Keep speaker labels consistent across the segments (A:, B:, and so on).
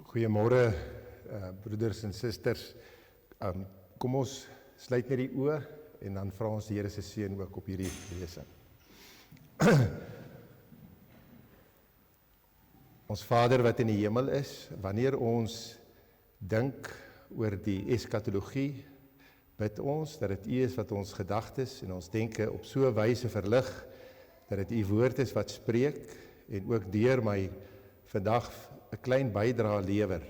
A: Goeiemôre, broeders en susters. Kom ons sluit net die oë en dan vra ons die Here se seën ook op hierdie lesing. Ons Vader wat in die hemel is, wanneer ons dink oor die eskatologie, bid ons dat dit U is wat ons gedagtes en ons denke op so 'n wyse verlig, dat dit U woord is wat spreek en ook deur my vandag 'n klein bydrae lewer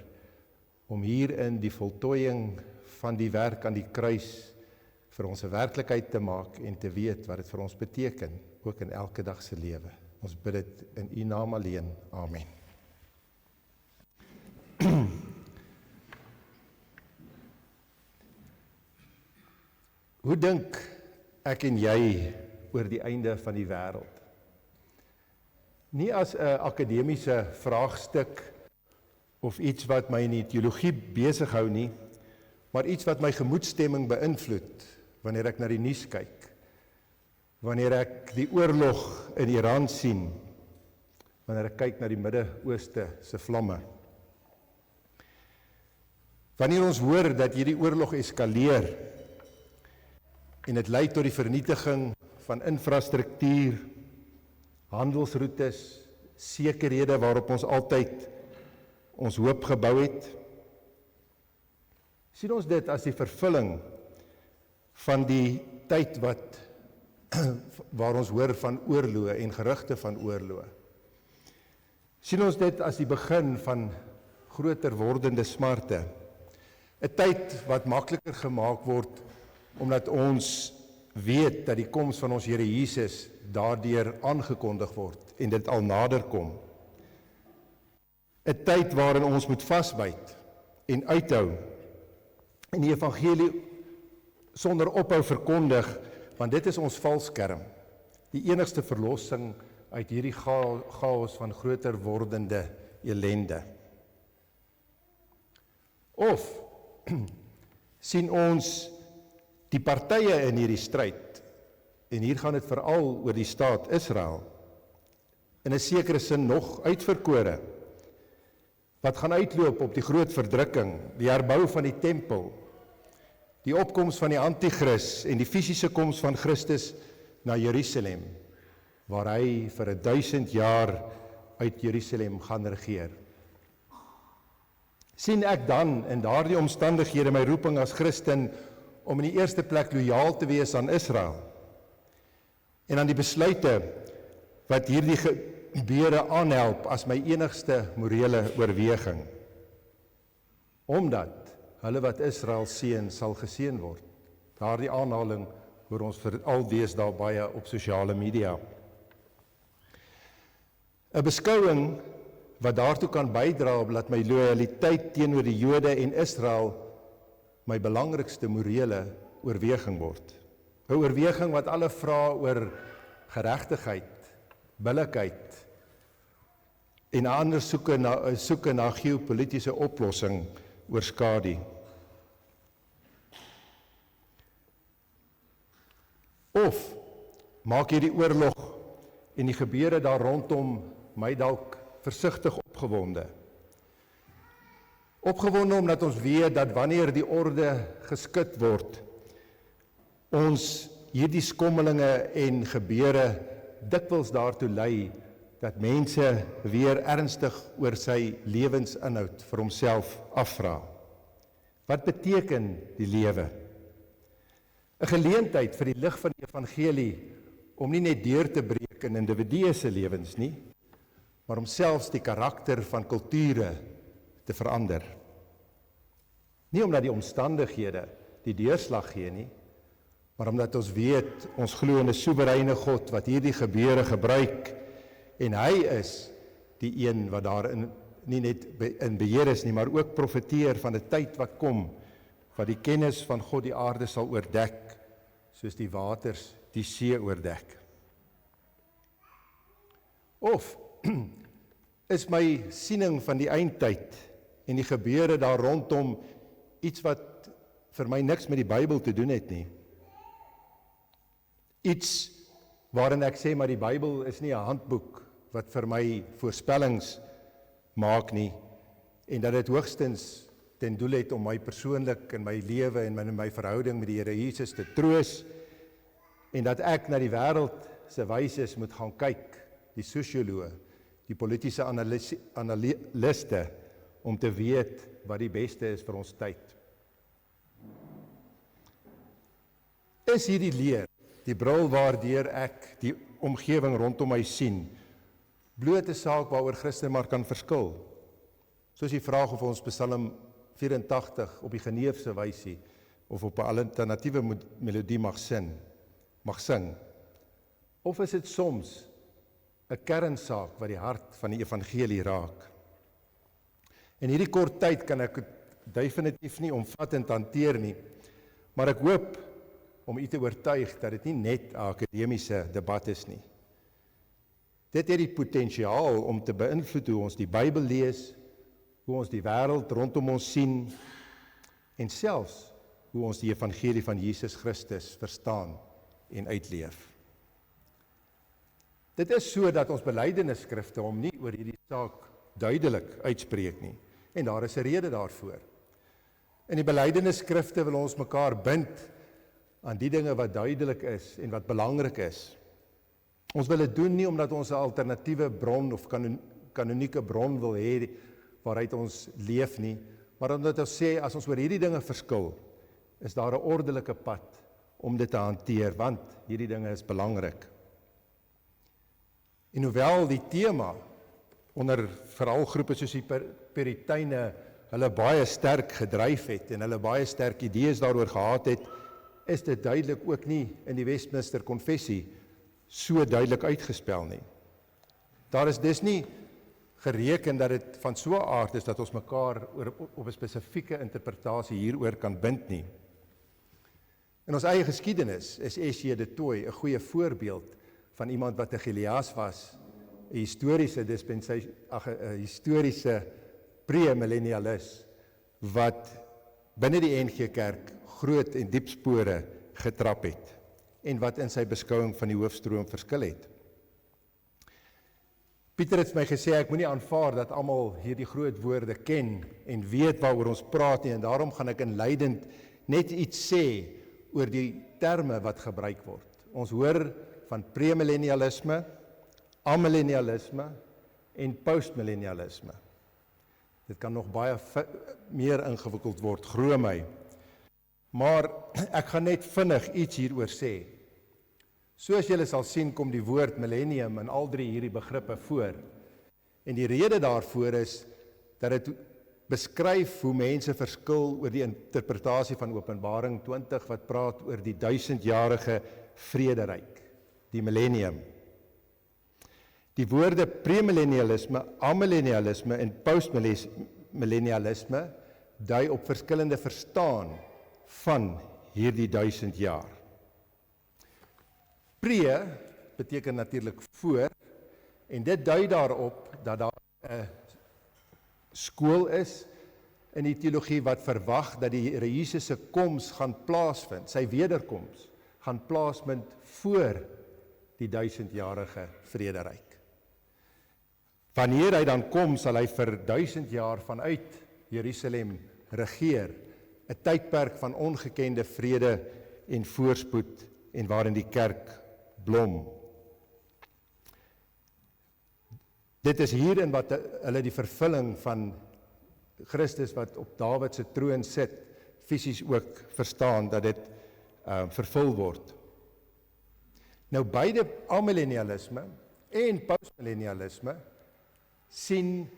A: om hierin die voltooiing van die werk aan die kruis vir ons 'n werklikheid te maak en te weet wat dit vir ons beteken, ook in elke dag se lewe. Ons bid dit in U naam alleen. Amen. Hoe dink ek en jy oor die einde van die wêreld? Nie as 'n akademiese vraagstuk of iets wat my in die teologie besig hou nie, maar iets wat my gemoedstemming beïnvloed wanneer ek na die nuus kyk, wanneer ek die oorlog in Iran sien, wanneer ek kyk na die Midde-Ooste se vlamme. Wanneer ons hoor dat hierdie oorlog eskaleer en dit lei tot die vernietiging van infrastruktuur, handelsroetes, sekerhede waarop ons altyd ons hoop gebou het, sien ons dit as die vervulling van die tyd waar ons hoor van oorloë en gerugte van oorloë. Sien ons dit as die begin van groter wordende smarte, 'n tyd wat makliker gemaak word omdat ons weet dat die koms van ons Here Jesus daardeur aangekondig word en dit al nader kom. 'n Tyd waarin ons moet vasbyt en uithou en die evangelie sonder ophou verkondig, want dit is ons valskerm, die enigste verlossing uit hierdie chaos van groter wordende ellende. Of sien ons die partye in hierdie stryd, en hier gaan dit veral oor die staat Israel, in 'n sekere sin nog uitverkore, wat gaan uitloop op die groot verdrukking, die herbou van die tempel, die opkoms van die anti-kris en die fisiese koms van Christus na Jerusalem, waar hy vir 1000 jaar uit Jerusalem gaan regeer. Sien ek dan in daardie omstandighede my roeping as Christen om in die eerste plek lojaal te wees aan Israel en aan die besluite wat hierdie gebeure aanhelp as my enigste morele oorweging, omdat hulle wat Israel seën sal geseën word. Daardie aanhaling hoor ons vir al deesdae baie op sosiale media. 'n Beskouing wat daartoe kan bydra dat my lojaliteit teenoor die Jode en Israel my belangrikste morele oorweging word. 'n Oorweging wat alle vrae oor geregtigheid, billikheid en ander soeke na geopolitiese oplossing oorskadu. Of maak hierdie oorlog en die gebeure daar rondom my dalk versigtig opgewonde. Opgewonde omdat ons weet dat wanneer die orde geskit word, ons hierdie skommelinge en gebeure dikwels daartoe lei dat mense weer ernstig oor sy lewensinhoud vir homself afvra. Wat beteken die lewe? 'n Geleentheid vir die lig van die evangelie om nie net deur te breek in individue se lewens nie, maar om selfs die karakter van kulture te verander. Nie omdat die omstandighede die deurslag gee nie, maar omdat ons weet, ons glo in 'n soewereine God wat hierdie gebeure gebruik, en hy is die een wat daarin nie net in beheer is nie, maar ook profeteer van 'n tyd wat kom, wat die kennis van God die aarde sal oordek, soos die waters die see oordek. Of is my siening van die eindtyd en die gebeure daar rondom iets wat vir my niks met die Bybel te doen het nie? Iets waarin ek sê, maar die Bybel is nie 'n handboek wat vir my voorspellings maak nie. en dat dit hoogstens ten doel het om my persoonlik in my lewe en in my verhouding met die Here Jesus te troos, en dat ek na die wêreld se wyses moet gaan kyk, die sosioloë, die politiese analiste, om te weet wat die beste is vir ons tyd. Is hierdie leer, die bril waardeur ek die omgewing rondom my sien, bloot 'n saak waaroor Christen maar kan verskil? Soos die vraag of ons Psalm 84 op die Geneefse wysie of op 'n alternatiewe melodie mag sing. Of is dit soms 'n kernsaak wat die hart van die evangelie raak? In hierdie kort tyd kan ek dit definitief nie omvattend hanteer nie, maar ek hoop om u te oortuig dat dit nie net 'n akademiese debat is nie. Dit het die potensiaal om te beïnvloed hoe ons die Bybel lees, hoe ons die wêreld rondom ons sien, en selfs hoe ons die evangelie van Jesus Christus verstaan en uitleef. Dit is so dat ons belydenisskrifte hom nie oor hierdie saak duidelik uitspreek nie, en daar is 'n rede daarvoor. In die belydenisskrifte wil ons mekaar bind aan die dinge wat duidelik is en wat belangrik is. Ons wil dit doen nie omdat ons 'n alternatiewe bron of kanonieke bron wil hê waaruit ons leef nie, maar omdat ons sê as ons oor hierdie dinge verskil, is daar 'n ordelike pad om dit te hanteer, want hierdie dinge is belangrik. En hoewel die tema onder veral groepe soos die Puriteine hulle baie sterk gedryf het en hulle baie sterk idees daaroor gehad het, is dit duidelik ook nie in die Westminster Konfessie so duidelik uitgespel nie. Daar is dus nie gereken dat dit van so 'n aard is dat ons mekaar op 'n spesifieke interpretasie hieroor kan bind nie. In ons eie geskiedenis is S.J. de Tooy 'n goeie voorbeeld van iemand wat 'n Gilias was, 'n historiese pre-millennialis wat binne die NG Kerk groot en diep spore getrap het en wat in sy beskouing van die hoofstroom verskil het. Pieter het my gesê ek moenie aanvaar dat almal hierdie groot woorde ken en weet waaroor ons praat nie, en daarom gaan ek inleidend net iets sê oor die terme wat gebruik word. Ons hoor van premillennialisme, amillennialisme en postmillennialisme. Dit kan nog baie meer ingewikkeld word, glo my. Maar ek gaan net vinnig iets hieroor sê. Soos julle sal sien, kom die woord millennium in al drie hierdie begrippe voor. En die rede daarvoor is dat dit beskryf hoe mense verskil oor die interpretasie van Openbaring 20 wat praat oor die 1000-jarige vrederyk, die millennium. Die woorde premillennialisme, amillennialisme en postmillennialisme dui op verskillende verstaan van hierdie 1000 jaar. Pre beteken natuurlik voor, en dit dui daarop dat daar 'n skool is in die teologie wat verwag dat die Here Jesus se koms gaan plaasvind, sy wederkoms gaan plaasvind voor die 1000-jarige vrederyk. Wanneer hy dan kom, sal hy vir 1000 jaar vanuit Jerusalem regeer, 'n tydperk van ongekende vrede en voorspoed en waarin die kerk blom. Dit is hierin wat hulle die vervulling van Christus wat op Dawid se troon sit, fisies ook verstaan dat dit vervul word. Nou beide amillennialisme en postmillennialisme sien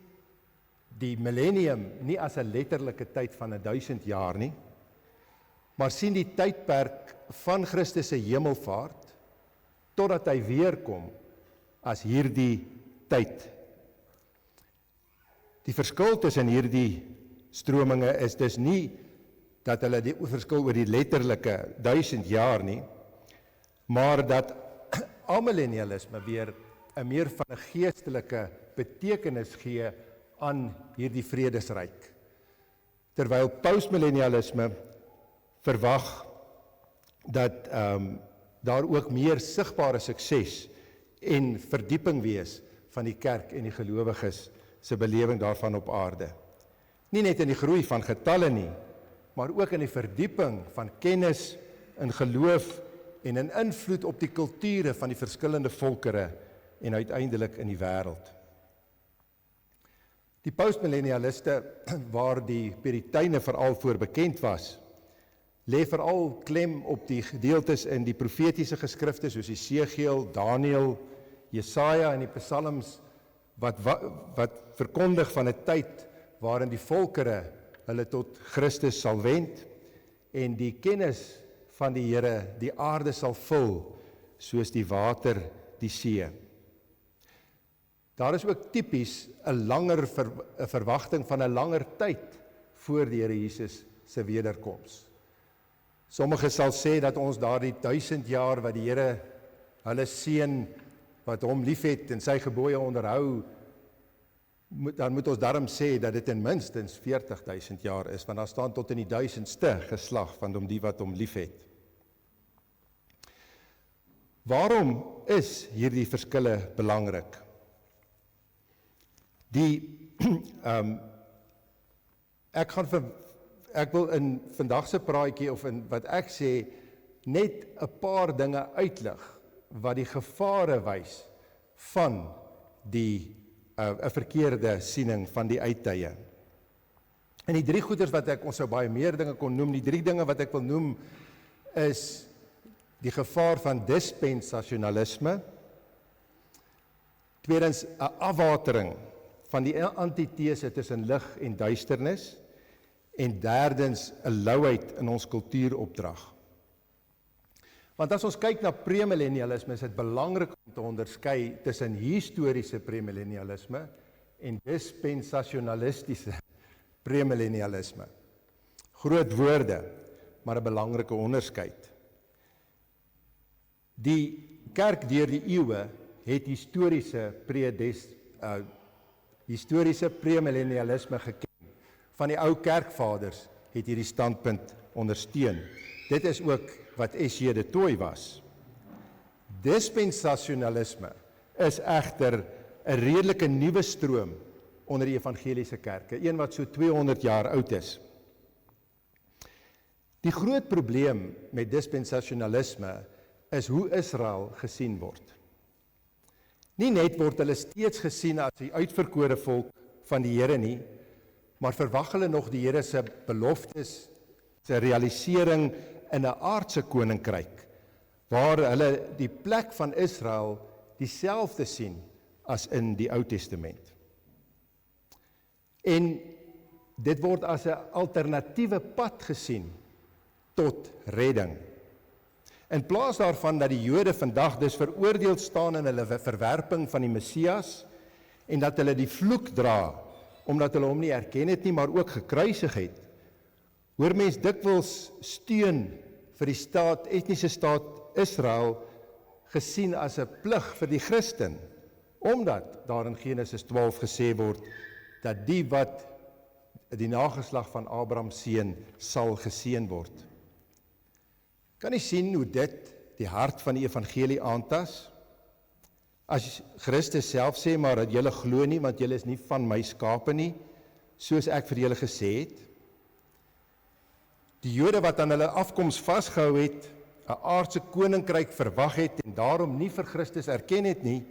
A: die millennium nie as 'n letterlike tyd van 1000 jaar nie, maar sien die tydperk van Christus se hemelvaart totdat hy weer kom as hierdie tyd. Die verskil tussen hierdie strominge is dus nie dat hulle die verskil oor die letterlike 1000 jaar nie, maar dat amillennialisme weer 'n meer van 'n geestelike betekenis gee aan hierdie vredesryk. Terwyl postmillennialisme verwag dat daar ook meer sigbare sukses en verdieping wees van die kerk en die gelowiges se belewing daarvan op aarde. Nie net in die groei van getalle nie, maar ook in die verdieping van kennis, in geloof en in invloed op die kulture van die verskillende volkere en uiteindelik in die wêreld. Die postmillennialiste, waar die Puriteine veral voor bekend was, lê veral klem op die gedeeltes in die profetiese geskrifte soos Esegiel, Daniël, Jesaja en die Psalms wat verkondig van 'n tyd waarin die volkere hulle tot Christus sal wend en die kennis van die Here die aarde sal vul soos die water die see. Daar is ook tipies 'n verwagting van 'n langer tyd voor die Here Jesus se wederkoms. Sommige sal sê dat ons daardie 1000 jaar wat die Here hulle seun wat hom liefhet en sy gebooie onderhou, dan moet ons daarom sê dat dit ten minstens 40.000 jaar is, want daar staan tot in die 1000ste geslag van die wat hom liefhet. Waarom is hierdie verskille belangrik? Ek wil in vandag se praatjie of in wat ek sê net 'n paar dinge uitlig wat die gevare wys van die 'n verkeerde siening van die uittye. En die drie goeders wat ons sou baie meer dinge kon noem, die drie dinge wat ek wil noem is die gevaar van dispensasionalisme, tweedens 'n afwatering van die antitese tussen lig en duisternis, en derdens 'n louheid in ons kultuuropdrag. Want as ons kyk na premillennialisme, is dit belangrik om te onderskei tussen historiese premillennialisme en dispensasionalistiese premillennialisme. Groot woorde, maar 'n belangrike onderskeid. Die kerk deur die eeue het historiese premillennialisme geken. Van die ou kerkvaders het hierdie standpunt ondersteun. Dit is ook wat S.J. de Tooy was. Dispensasionalisme is egter 'n redelike nuwe stroom onder die evangeliese kerke, een wat so 200 jaar oud is. Die groot probleem met dispensasionalisme is hoe Israel gesien word. Nie net word hulle steeds gesien as die uitverkore volk van die Here nie, maar verwag hulle nog die Here se beloftes, se realisering in 'n aardse koninkryk, waar hulle die plek van Israel dieselfde sien as in die Ou Testament. En dit word as 'n alternatiewe pad gesien tot redding. In plaas daarvan dat die Jode vandag dus veroordeel staan in hulle verwerping van die Messias en dat hulle die vloek dra, omdat hulle hom nie erken het nie, maar ook gekruisig het, hoor mens dikwels steun vir die etniese staat Israel gesien as 'n plig vir die Christen, omdat daar in Genesis 12 gesê word dat die wat die nageslag van Abraham seën sal geseën word. Kan jy sien hoe dit die hart van die evangelie aantas? As Christus self sê, maar dat julle glo nie, want julle is nie van my skape nie, soos ek vir julle gesê het. Die Jode wat aan hulle afkoms vasgehou het, 'n aardse koninkryk verwag het en daarom nie vir Christus erken het nie,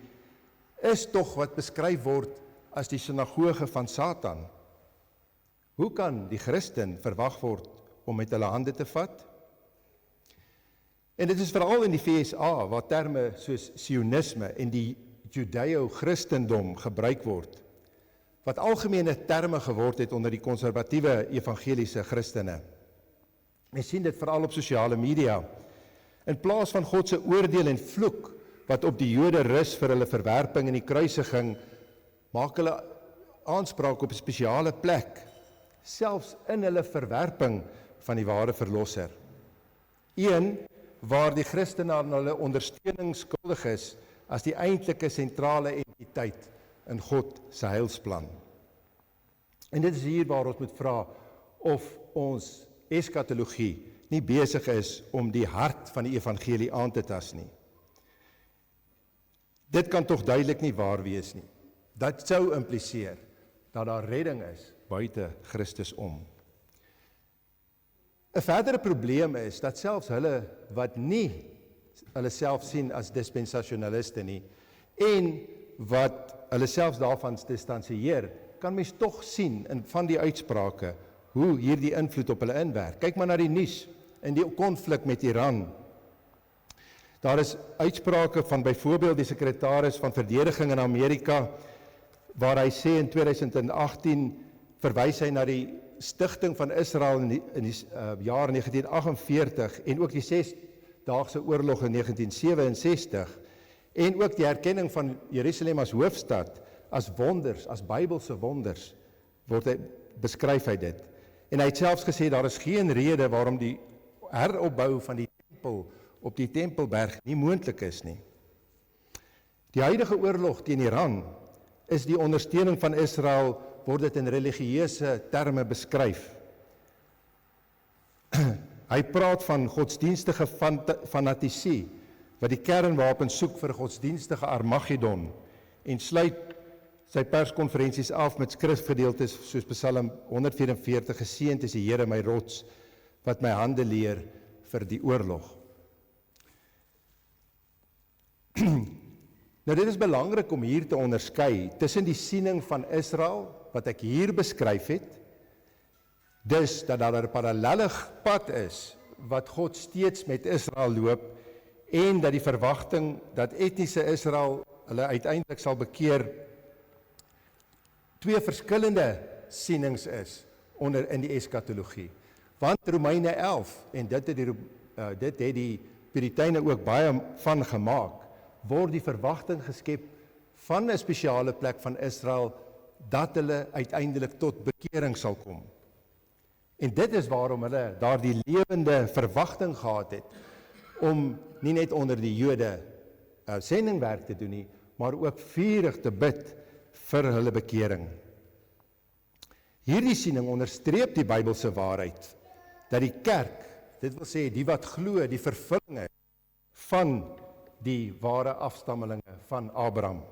A: is tog wat beskryf word as die sinagoge van Satan. Hoe kan die Christen verwag word om met hulle hande te vat? En dit is veral in die VSA waar terme soos sionisme en die Judeo-Christendom gebruik word, wat algemene terme geword het onder die konservatiewe evangeliese Christene. Ons sien dit veral op sosiale media. In plaas van God se oordeel en vloek wat op die Jode rus vir hulle verwerping en die kruisiging, maak hulle aanspraak op 'n spesiale plek, selfs in hulle verwerping van die ware verlosser. Een waar die Christene aan hulle ondersteuning skuldig is as die eintlike sentrale entiteit in God se heilsplan. En dit is hier waar ons moet vra of ons eskatologie nie besig is om die hart van die evangelie aan te tas nie. Dit kan tog duidelik nie waar wees nie. Dat sou impliseer dat daar redding is buite Christus om. 'n verdere probleem is dat selfs hulle wat nie hulle self sien as dispensationaliste nie en wat hulle selfs daarvan distansieer, kan mens tog sien in van die uitsprake hoe hierdie invloed op hulle inwerk. Kyk maar na die nuus in die konflik met Iran. Daar is uitsprake van byvoorbeeld die sekretaris van verdediging in Amerika, waar hy sê in 2018 verwys hy na die stigting van Israel in die jaar 1948 en ook die 6-daagse oorlog in 1967 en ook die erkenning van Jerusalem as hoofstad, as wonders, as Bybelse wonders, beskryf hy dit. En hy het selfs gesê, daar is geen rede waarom die heropbou van die tempel op die Tempelberg nie moontlik is nie. Die huidige oorlog teen Iran is die ondersteuning van Israel, word dit in religieuse terme beskryf. Hy praat van godsdienstige fanatisie, wat die kernwapen soek vir godsdienstige Armageddon, en sluit sy perskonferensies af met skrifgedeeltes soos Psalm 144, geseënd is die Here my rots, wat my hande leer vir die oorlog. Nou dit is belangrik om hier te onderskei tussen die siening van Israel, wat ek hier beskryf het, dus dat daar 'n parallelle pad is, wat God steeds met Israel loop, en dat die verwagting dat etniese Israel hulle uiteindelik sal bekeer, twee verskillende sienings is in die eskatologie. Want Romeine 11, en dit het die Puriteine ook baie van gemaak, word die verwagting geskep van 'n spesiale plek van Israel, dat hulle uiteindelik tot bekering sal kom. En dit is waarom hulle daardie lewende verwagting gehad het, om nie net onder die Jode sendingwerk te doen nie, maar ook vurig te bid vir hulle bekering. Hierdie siening onderstreep die Bybelse waarheid, dat die kerk, dit wil sê die wat glo, die vervulling is van die ware afstammelinge van Abraham.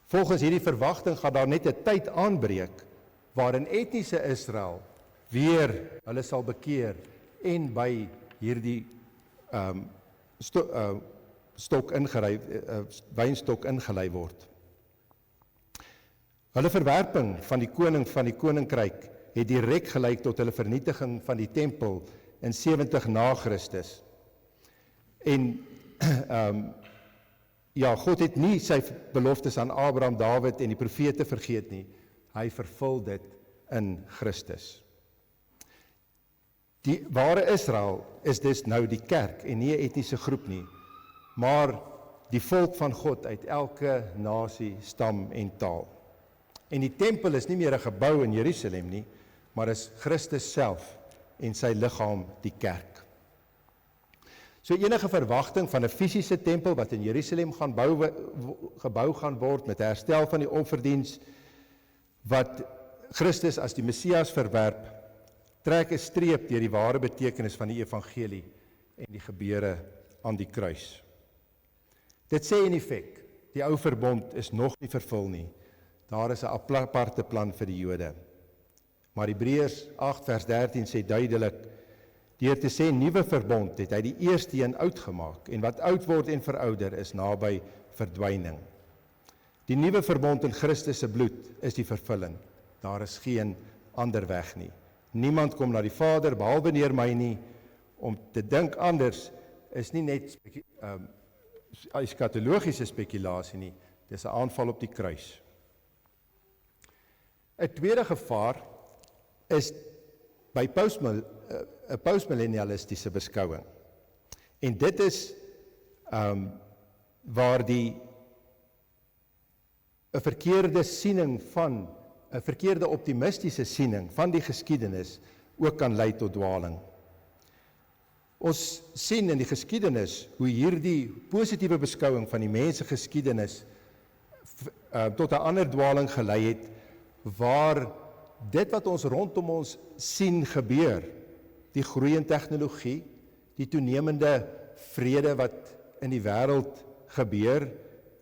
A: Volgens hierdie verwagting gaan daar net 'n tyd aanbreek, waarin etniese Israel weer hulle sal bekeer en by hierdie wynstok ingelei word. Hulle verwerping van die koning van die koninkryk het direk gelyk tot hulle vernietiging van die tempel in 70 na Christus. En God het nie sy beloftes aan Abraham, Dawid en die profete vergeet nie. Hy vervul dit in Christus. Die ware Israel is dus nou die kerk en nie 'n etniese groep nie, maar die volk van God uit elke nasie, stam en taal. En die tempel is nie meer 'n gebou in Jerusalem nie, maar is Christus self en sy liggaam, die kerk. So enige verwagting van 'n fisiese tempel wat in Jerusalem gebou gaan word met herstel van die offerdiens, wat Christus as die Messias verwerp, trek 'n streep deur die ware betekenis van die evangelie en die gebeure aan die kruis. Dit sê in effek, die ou verbond is nog nie vervul nie. Daar is 'n aparte plan vir die Jode. Maar Hebreërs 8 vers 13 sê duidelik, deur te sê nuwe verbond het hy die eerste een oud gemaak, en wat oud word en verouder is naby verdwyning. Die nuwe verbond in Christus se bloed is die vervulling. Daar is geen ander weg nie. Niemand kom na die Vader behalwe deur my nie. Om te dink anders is nie net eskatologiese spekulasie nie, dis 'n aanval op die kruis. 'n tweede gevaar is by 'n postmillennialistiese beskouing. En dit is waar 'n verkeerde siening van 'n verkeerde optimistiese siening van die geskiedenis ook kan lei tot dwaling. Ons sien in die geskiedenis hoe hierdie positiewe beskouing van die mensgeskiedenis tot 'n ander dwaling gelei het, waar dit wat ons rondom ons sien gebeur, die groei in tegnologie, die toenemende vrede wat in die wêreld gebeur,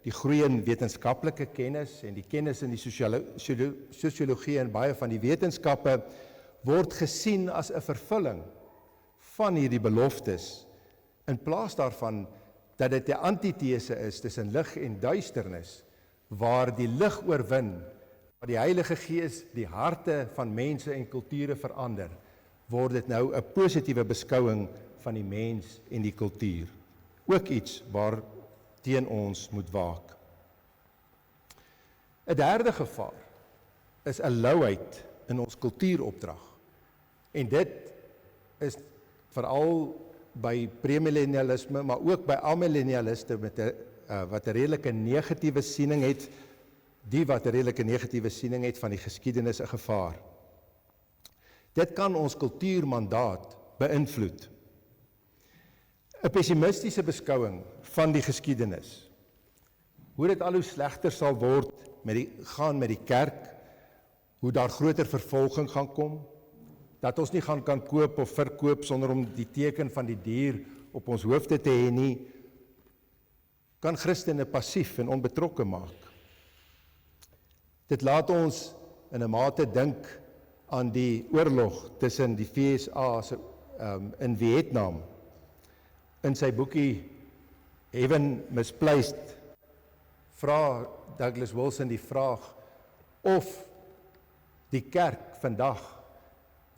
A: die groei in wetenskaplike kennis en die kennis in die sosiologie en baie van die wetenskappe word gesien as 'n vervulling van hierdie beloftes, in plaas daarvan dat dit 'n antitese is tussen lig en duisternis, waar die lig oorwin, waar die Heilige Gees die harte van mense en kulture verander, word dit nou 'n positiewe beskouing van die mens en die kultuur. Ook iets waar teen ons moet waak. 'n derde gevaar is 'n louheid in ons kultuuropdrag. En dit is veral by premillennialisme, maar ook by amillennialiste wat 'n redelike negatiewe siening het, wat 'n redelike negatiewe siening het van die geskiedenis 'n gevaar. Dit kan ons kultuurmandaat beïnvloed. 'n Pessimistiese beskouing van die geskiedenis, hoe dit al hoe slegter sal word gaan met die kerk, hoe daar groter vervolging gaan kom, dat ons nie kan koop of verkoop sonder om die teken van die dier op ons hoofde te hê nie, kan Christene passief en onbetrokke maak. Dit laat ons in 'n mate dink aan die oorlog tussen die VSA in Vietnam. In sy boekie Heaven Misplaced vra Douglas Wilson die vraag of die kerk vandag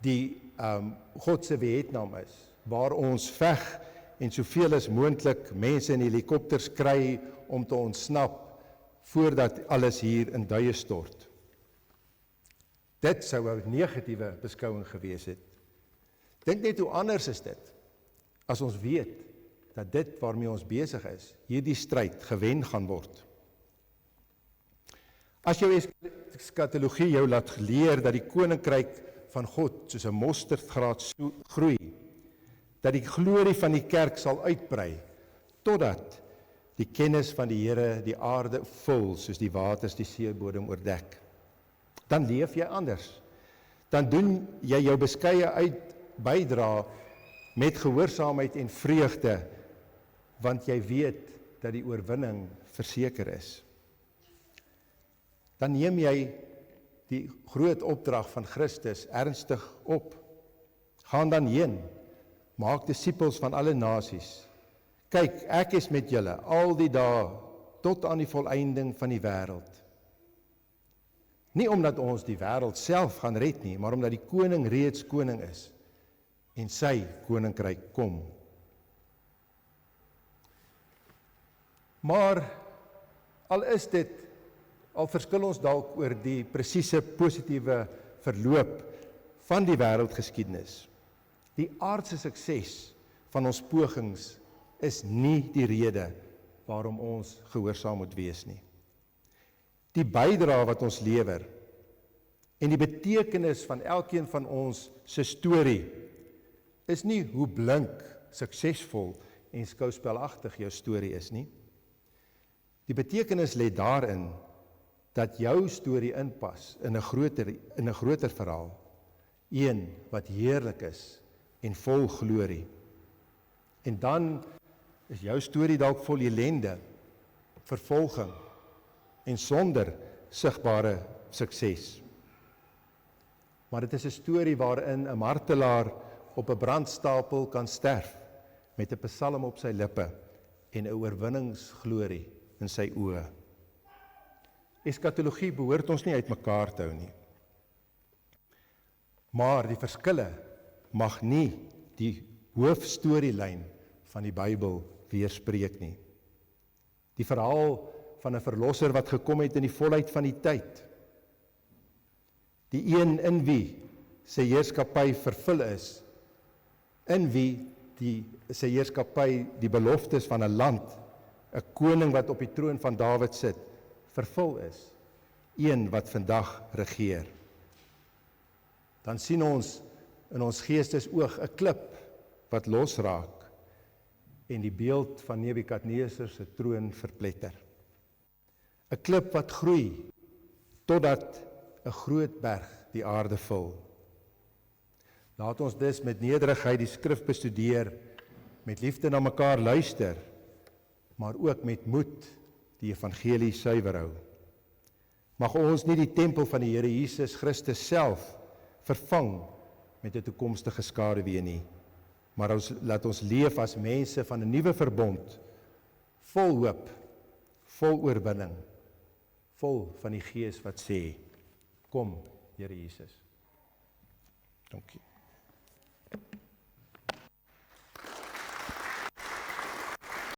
A: die God se Vietnam is, waar ons veg en soveel as moontlik mense in helikopters kry om te ontsnap voordat alles hier in duie stort. Dit sou 'n negatiewe beskouing gewees het. Dink net hoe anders is dit as ons weet dat dit waarmee ons besig is, hierdie stryd gewen gaan word. As jou eskatologie jou laat leer dat die koninkryk van God soos 'n mosterdgraad groei, dat die glorie van die kerk sal uitbrei, totdat die kennis van die Here die aarde vul, soos die waters die seebodem oordek, dan leef jy anders. Dan doen jy jou beskeie bydra met gehoorsaamheid en vreugde, want jy weet dat die oorwinning verseker is. Dan neem jy die groot opdrag van Christus ernstig op. Gaan dan heen, maak disippels van alle nasies. Kyk, ek is met julle al die dae tot aan die volëinding van die wêreld. Nie omdat ons die wêreld self gaan red nie, maar omdat die koning reeds koning is en sy koninkryk kom. Maar al verskil ons dalk oor die presiese positiewe verloop van die wêreldgeskiedenis, die aardse sukses van ons pogings is nie die rede waarom ons gehoorsaam moet wees nie. Die bydrae wat ons lewer en die betekenis van elkeen van ons se storie is nie hoe blink, suksesvol en skouspelagtig jou storie is nie. Die betekenis lê daarin dat jou storie inpas in 'n groter verhaal, een wat heerlik is en vol glorie. En dan is jou storie dalk vol ellende, vervolging en sonder sigbare sukses. Maar dit is 'n storie waarin 'n martelaar op 'n brandstapel kan sterf met 'n psalm op sy lippe en 'n oorwinningsglorie in sy oë. Eskatologie behoort ons nie uitmekaar te hou nie. Maar die verskille mag nie die hoofstorielyn van die Bybel weerspreek nie. Die verhaal van 'n verlosser wat gekom het in die volheid van die tyd. Die een in wie sy heerskappy vervul is, in wie sy heerskappy die beloftes van 'n land, 'n koning wat op die troon van Dawid sit, vervul is, een wat vandag regeer. Dan sien ons in ons geestesoog 'n klip wat losraak en die beeld van Nebukadneser se troon verpletter. 'n Klip wat groei totdat 'n groot berg die aarde vul. Laat ons dus met nederigheid die skrif bestudeer, met liefde na mekaar luister, maar ook met moed die evangelie suiwer hou. Mag ons nie die tempel van die Here Jesus Christus self vervang met 'n toekomstige skaduwee nie, maar laat ons leef as mense van 'n nuwe verbond, vol hoop, vol oorwinning, vol van die Gees wat sê, kom, Here Jesus. Dankie.